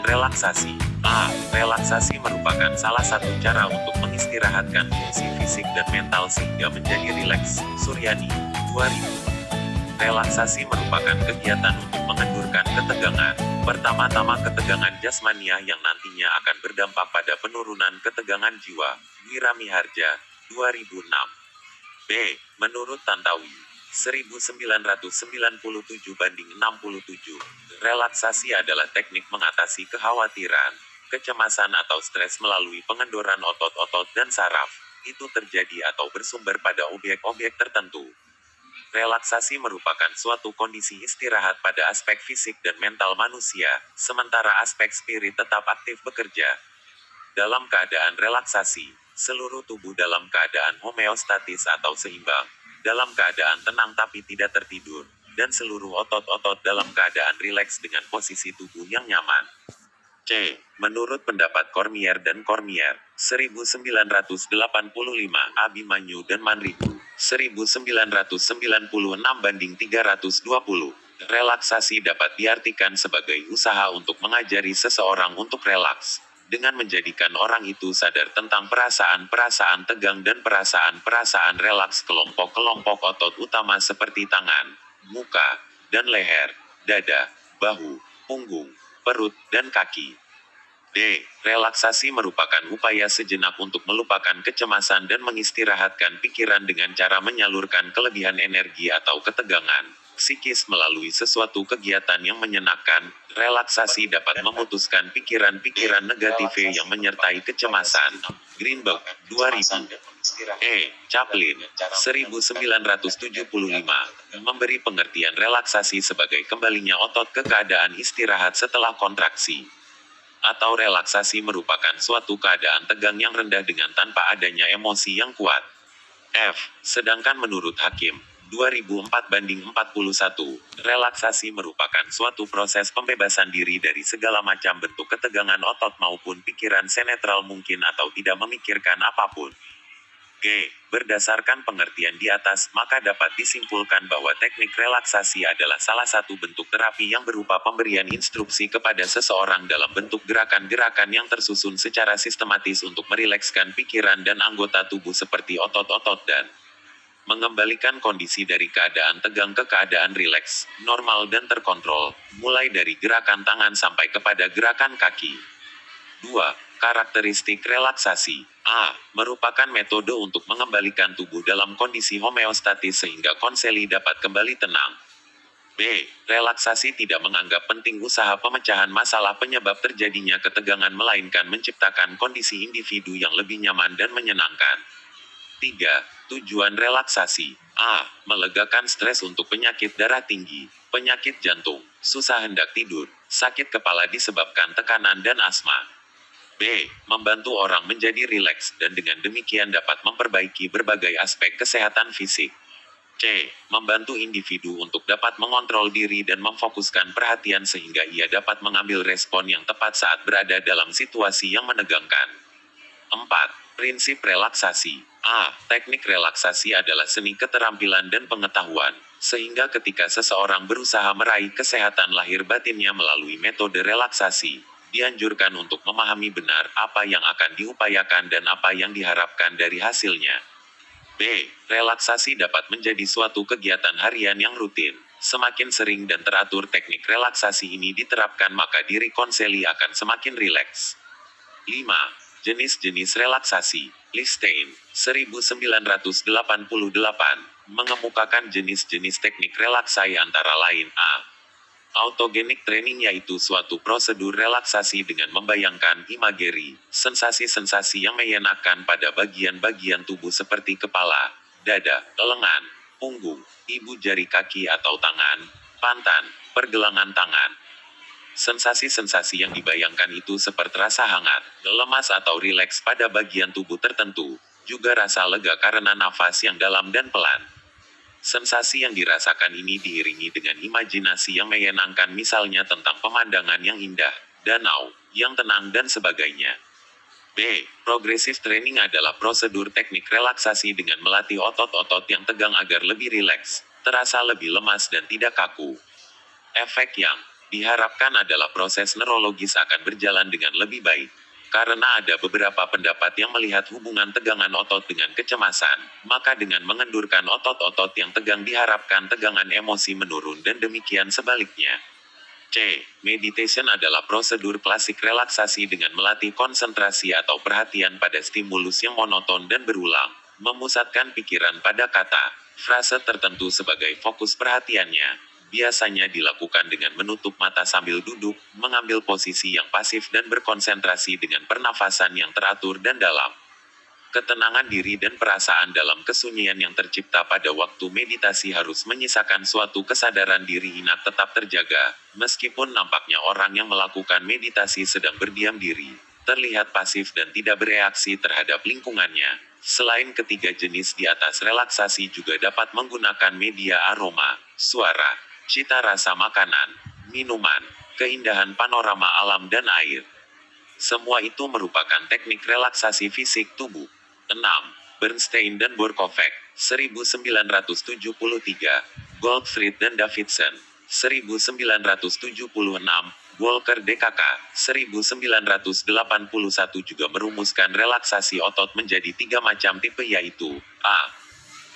Relaksasi. A. Relaksasi merupakan salah satu cara untuk mengistirahatkan fungsi fisik dan mental sehingga menjadi rileks. Suryani, 2000. Relaksasi merupakan kegiatan untuk mengendurkan ketegangan. Pertama-tama ketegangan jasmaniah yang nantinya akan berdampak pada penurunan ketegangan jiwa. Wiramiharja, 2006. B. Menurut Tantawi, 1997 relaksasi adalah teknik mengatasi kekhawatiran, kecemasan atau stres melalui pengendoran otot-otot dan saraf. Itu terjadi atau bersumber pada objek-objek tertentu. Relaksasi merupakan suatu kondisi istirahat pada aspek fisik dan mental manusia, sementara aspek spirit tetap aktif bekerja. Dalam keadaan relaksasi, seluruh tubuh dalam keadaan homeostatis atau seimbang, dalam keadaan tenang tapi tidak tertidur, dan seluruh otot-otot dalam keadaan rileks dengan posisi tubuh yang nyaman. C. Menurut pendapat Cormier dan Cormier, 1985, Abimanyu dan Manriku, 1996-320, relaksasi dapat diartikan sebagai usaha untuk mengajari seseorang untuk relaks, dengan menjadikan orang itu sadar tentang perasaan-perasaan tegang dan perasaan-perasaan relaks kelompok-kelompok otot utama seperti tangan, muka, dan leher, dada, bahu, punggung, perut, dan kaki. D. Relaksasi merupakan upaya sejenak untuk melupakan kecemasan dan mengistirahatkan pikiran dengan cara menyalurkan kelebihan energi atau ketegangan psikis melalui sesuatu kegiatan yang menyenangkan. Relaksasi dapat memutuskan pikiran-pikiran negatif yang menyertai kecemasan. Greenberg, 2000. E. Chaplin, 1975, memberi pengertian relaksasi sebagai kembalinya otot ke keadaan istirahat setelah kontraksi. Atau relaksasi merupakan suatu keadaan tegang yang rendah dengan tanpa adanya emosi yang kuat. F. Sedangkan menurut Hakim, 2004-41, relaksasi merupakan suatu proses pembebasan diri dari segala macam bentuk ketegangan otot maupun pikiran senetral mungkin atau tidak memikirkan apapun. G. Berdasarkan pengertian di atas, maka dapat disimpulkan bahwa teknik relaksasi adalah salah satu bentuk terapi yang berupa pemberian instruksi kepada seseorang dalam bentuk gerakan-gerakan yang tersusun secara sistematis untuk merilekskan pikiran dan anggota tubuh seperti otot-otot dan mengembalikan kondisi dari keadaan tegang ke keadaan rileks, normal dan terkontrol, mulai dari gerakan tangan sampai kepada gerakan kaki. 2. Karakteristik relaksasi. A. Merupakan metode untuk mengembalikan tubuh dalam kondisi homeostatis sehingga konseli dapat kembali tenang. B. Relaksasi tidak menganggap penting usaha pemecahan masalah penyebab terjadinya ketegangan melainkan menciptakan kondisi individu yang lebih nyaman dan menyenangkan. 3. Tujuan relaksasi. A. Melegakan stres untuk penyakit darah tinggi, penyakit jantung, susah hendak tidur, sakit kepala disebabkan tekanan dan asma. B. Membantu orang menjadi rileks dan dengan demikian dapat memperbaiki berbagai aspek kesehatan fisik. C. Membantu individu untuk dapat mengontrol diri dan memfokuskan perhatian sehingga ia dapat mengambil respon yang tepat saat berada dalam situasi yang menegangkan. 4. Prinsip relaksasi. A. Teknik relaksasi adalah seni keterampilan dan pengetahuan, sehingga ketika seseorang berusaha meraih kesehatan lahir batinnya melalui metode relaksasi, dianjurkan untuk memahami benar apa yang akan diupayakan dan apa yang diharapkan dari hasilnya. B. Relaksasi dapat menjadi suatu kegiatan harian yang rutin. Semakin sering dan teratur teknik relaksasi ini diterapkan maka diri konseli akan semakin rileks. 5. Jenis-jenis relaksasi. Listein, 1988, mengemukakan jenis-jenis teknik relaksasi antara lain A. Autogenic training yaitu suatu prosedur relaksasi dengan membayangkan imageri, sensasi-sensasi yang menyenangkan pada bagian-bagian tubuh seperti kepala, dada, lengan, punggung, ibu jari kaki atau tangan, pantat, pergelangan tangan. Sensasi-sensasi yang dibayangkan itu seperti rasa hangat, lemas atau rileks pada bagian tubuh tertentu, juga rasa lega karena nafas yang dalam dan pelan. Sensasi yang dirasakan ini diiringi dengan imajinasi yang menyenangkan misalnya tentang pemandangan yang indah, danau, yang tenang dan sebagainya. B. Progressive training adalah prosedur teknik relaksasi dengan melatih otot-otot yang tegang agar lebih rileks, terasa lebih lemas dan tidak kaku. Efek yang diharapkan adalah proses neurologis akan berjalan dengan lebih baik. Karena ada beberapa pendapat yang melihat hubungan tegangan otot dengan kecemasan, maka dengan mengendurkan otot-otot yang tegang diharapkan tegangan emosi menurun dan demikian sebaliknya. C. Meditation adalah prosedur klasik relaksasi dengan melatih konsentrasi atau perhatian pada stimulus yang monoton dan berulang, memusatkan pikiran pada kata, frase tertentu sebagai fokus perhatiannya. Biasanya dilakukan dengan menutup mata sambil duduk, mengambil posisi yang pasif dan berkonsentrasi dengan pernafasan yang teratur dan dalam. Ketenangan diri dan perasaan dalam kesunyian yang tercipta pada waktu meditasi harus menyisakan suatu kesadaran diri ingat tetap terjaga, meskipun nampaknya orang yang melakukan meditasi sedang berdiam diri, terlihat pasif dan tidak bereaksi terhadap lingkungannya. Selain ketiga jenis di atas, relaksasi juga dapat menggunakan media aroma, suara, cita rasa makanan, minuman, keindahan panorama alam dan air. Semua itu merupakan teknik relaksasi fisik tubuh. 6. Bernstein dan Borkovec, 1973, Goldfried dan Davidson, 1976, Walker DKK, 1981 juga merumuskan relaksasi otot menjadi 3 macam tipe, yaitu A.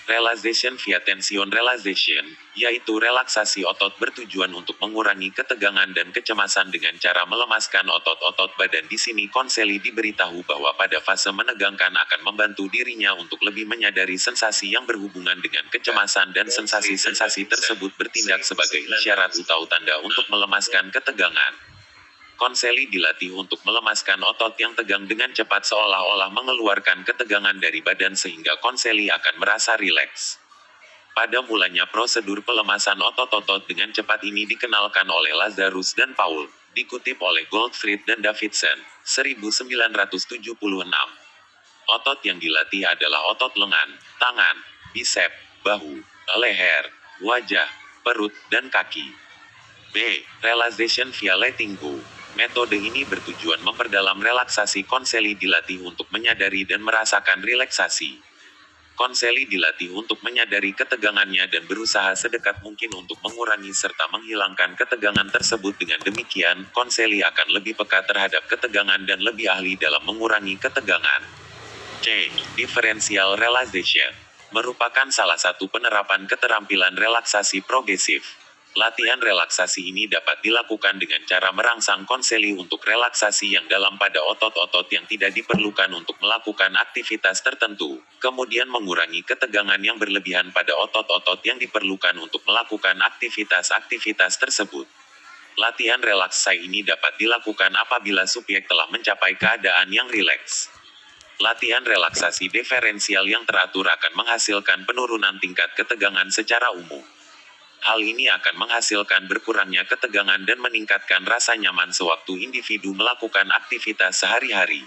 Relaxation via tension relaxation, yaitu relaksasi otot bertujuan untuk mengurangi ketegangan dan kecemasan dengan cara melemaskan otot-otot badan. Di sini Konseli diberitahu bahwa pada fase menegangkan akan membantu dirinya untuk lebih menyadari sensasi yang berhubungan dengan kecemasan dan sensasi-sensasi tersebut bertindak sebagai isyarat atau tanda untuk melemaskan ketegangan. Konseli dilatih untuk melemaskan otot yang tegang dengan cepat seolah-olah mengeluarkan ketegangan dari badan sehingga konseli akan merasa rileks. Pada mulanya prosedur pelemasan otot-otot dengan cepat ini dikenalkan oleh Lazarus dan Paul, dikutip oleh Goldfried dan Davidson, 1976. Otot yang dilatih adalah otot lengan, tangan, bisep, bahu, leher, wajah, perut, dan kaki. B. Relaxation via letting go. Metode ini bertujuan memperdalam relaksasi. Konseli dilatih untuk menyadari dan merasakan relaksasi. Konseli dilatih untuk menyadari ketegangannya dan berusaha sedekat mungkin untuk mengurangi serta menghilangkan ketegangan tersebut. Dengan demikian, konseli akan lebih peka terhadap ketegangan dan lebih ahli dalam mengurangi ketegangan. C. Differential relaxation merupakan salah satu penerapan keterampilan relaksasi progresif. Latihan relaksasi ini dapat dilakukan dengan cara merangsang konseli untuk relaksasi yang dalam pada otot-otot yang tidak diperlukan untuk melakukan aktivitas tertentu, kemudian mengurangi ketegangan yang berlebihan pada otot-otot yang diperlukan untuk melakukan aktivitas-aktivitas tersebut. Latihan relaksasi ini dapat dilakukan apabila subjek telah mencapai keadaan yang rileks. Latihan relaksasi diferensial yang teratur akan menghasilkan penurunan tingkat ketegangan secara umum. Hal ini akan menghasilkan berkurangnya ketegangan dan meningkatkan rasa nyaman sewaktu individu melakukan aktivitas sehari-hari.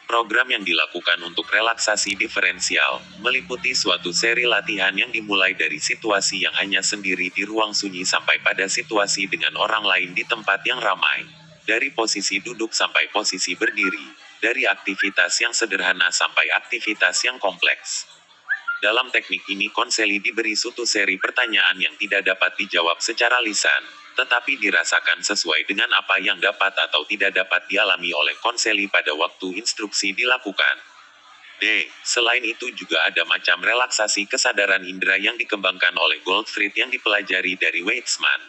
Program yang dilakukan untuk relaksasi diferensial meliputi suatu seri latihan yang dimulai dari situasi yang hanya sendiri di ruang sunyi sampai pada situasi dengan orang lain di tempat yang ramai, dari posisi duduk sampai posisi berdiri, dari aktivitas yang sederhana sampai aktivitas yang kompleks. Dalam teknik ini konseli diberi suatu seri pertanyaan yang tidak dapat dijawab secara lisan, tetapi dirasakan sesuai dengan apa yang dapat atau tidak dapat dialami oleh konseli pada waktu instruksi dilakukan. D. Selain itu juga ada macam relaksasi kesadaran indera yang dikembangkan oleh Goldfried yang dipelajari dari Weizmann.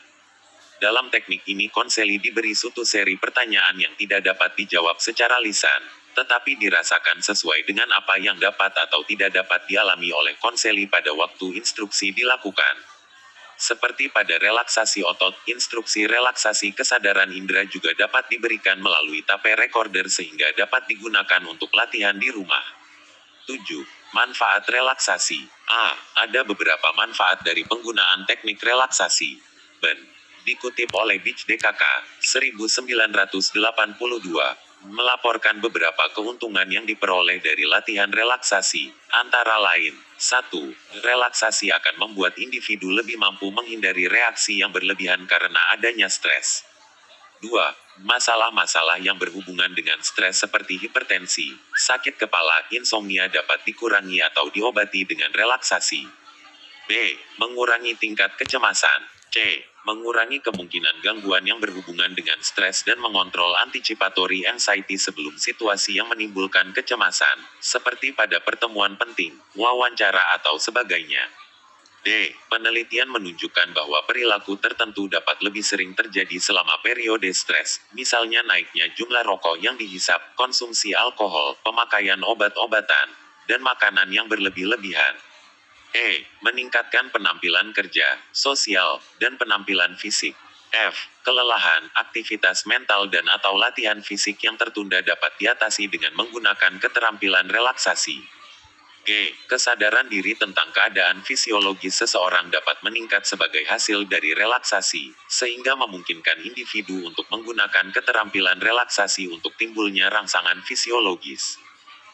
Dalam teknik ini konseli diberi suatu seri pertanyaan yang tidak dapat dijawab secara lisan, tetapi dirasakan sesuai dengan apa yang dapat atau tidak dapat dialami oleh konseli pada waktu instruksi dilakukan. Seperti pada relaksasi otot, instruksi relaksasi kesadaran indera juga dapat diberikan melalui tape recorder sehingga dapat digunakan untuk latihan di rumah. 7. Manfaat relaksasi. A. Ada beberapa manfaat dari penggunaan teknik relaksasi. Ben. Dikutip oleh Beach DKK, 1982. Melaporkan beberapa keuntungan yang diperoleh dari latihan relaksasi, antara lain, 1. Relaksasi akan membuat individu lebih mampu menghindari reaksi yang berlebihan karena adanya stres. 2. Masalah-masalah yang berhubungan dengan stres seperti hipertensi, sakit kepala, insomnia dapat dikurangi atau diobati dengan relaksasi. B. Mengurangi tingkat kecemasan. C. Mengurangi kemungkinan gangguan yang berhubungan dengan stres dan mengontrol anticipatory anxiety sebelum situasi yang menimbulkan kecemasan, seperti pada pertemuan penting, wawancara atau sebagainya. D. Penelitian menunjukkan bahwa perilaku tertentu dapat lebih sering terjadi selama periode stres, misalnya naiknya jumlah rokok yang dihisap, konsumsi alkohol, pemakaian obat-obatan, dan makanan yang berlebih-lebihan. E. Meningkatkan penampilan kerja, sosial, dan penampilan fisik. F. Kelelahan, aktivitas mental dan atau latihan fisik yang tertunda dapat diatasi dengan menggunakan keterampilan relaksasi. G. Kesadaran diri tentang keadaan fisiologis seseorang dapat meningkat sebagai hasil dari relaksasi, sehingga memungkinkan individu untuk menggunakan keterampilan relaksasi untuk timbulnya rangsangan fisiologis.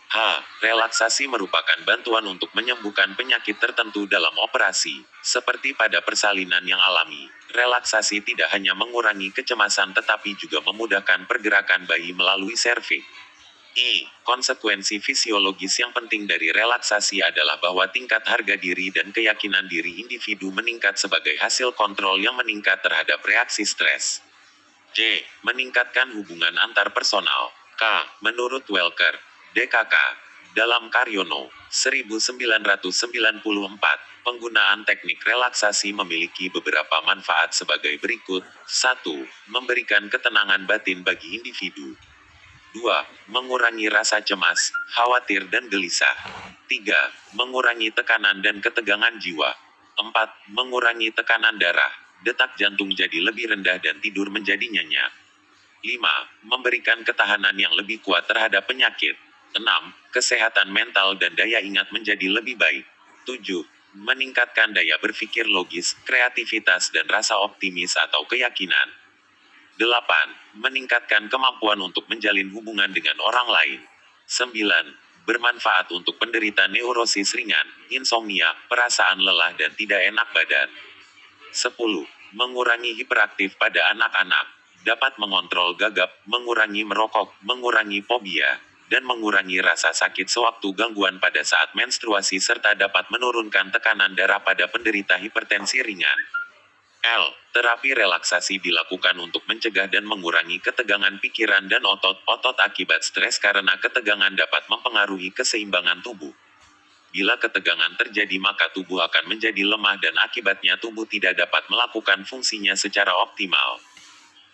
H. Relaksasi merupakan bantuan untuk menyembuhkan penyakit tertentu dalam operasi, seperti pada persalinan yang alami. Relaksasi tidak hanya mengurangi kecemasan tetapi juga memudahkan pergerakan bayi melalui serviks. I. Konsekuensi fisiologis yang penting dari relaksasi adalah bahwa tingkat harga diri dan keyakinan diri individu meningkat sebagai hasil kontrol yang meningkat terhadap reaksi stres. J. Meningkatkan hubungan antar personal. K. Menurut Welker, DKK, dalam Karyono, 1994, penggunaan teknik relaksasi memiliki beberapa manfaat sebagai berikut. 1. Memberikan ketenangan batin bagi individu. 2. Mengurangi rasa cemas, khawatir dan gelisah. 3. Mengurangi tekanan dan ketegangan jiwa. 4. Mengurangi tekanan darah, detak jantung jadi lebih rendah dan tidur menjadi nyenyak. 5. Memberikan ketahanan yang lebih kuat terhadap penyakit. 6. Kesehatan mental dan daya ingat menjadi lebih baik. 7. Meningkatkan daya berpikir logis, kreativitas dan rasa optimis atau keyakinan. 8. Meningkatkan kemampuan untuk menjalin hubungan dengan orang lain. 9. Bermanfaat untuk penderita neurosis ringan, insomnia, perasaan lelah dan tidak enak badan. 10. Mengurangi hiperaktif pada anak-anak. Dapat mengontrol gagap, mengurangi merokok, mengurangi fobia, dan mengurangi rasa sakit sewaktu gangguan pada saat menstruasi serta dapat menurunkan tekanan darah pada penderita hipertensi ringan. L. Terapi relaksasi dilakukan untuk mencegah dan mengurangi ketegangan pikiran dan otot-otot akibat stres karena ketegangan dapat mempengaruhi keseimbangan tubuh. Bila ketegangan terjadi maka tubuh akan menjadi lemah dan akibatnya tubuh tidak dapat melakukan fungsinya secara optimal.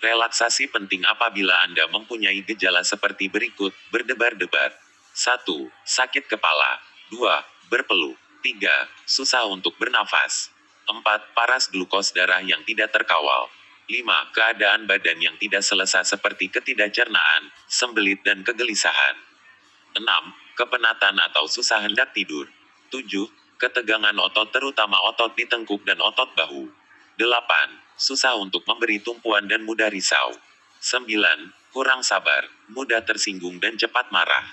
Relaksasi penting apabila Anda mempunyai gejala seperti berikut, berdebar-debar. 1. Sakit kepala. 2. Berpeluh. 3. Susah untuk bernafas. 4. Paras glukos darah yang tidak terkawal. 5. Keadaan badan yang tidak selesa seperti ketidakcernaan, sembelit dan kegelisahan. 6. Kepenatan atau susah hendak tidur. 7. Ketegangan otot terutama otot di tengkuk dan otot bahu. 8. Susah untuk memberi tumpuan dan mudah risau. 9. Kurang sabar, mudah tersinggung dan cepat marah.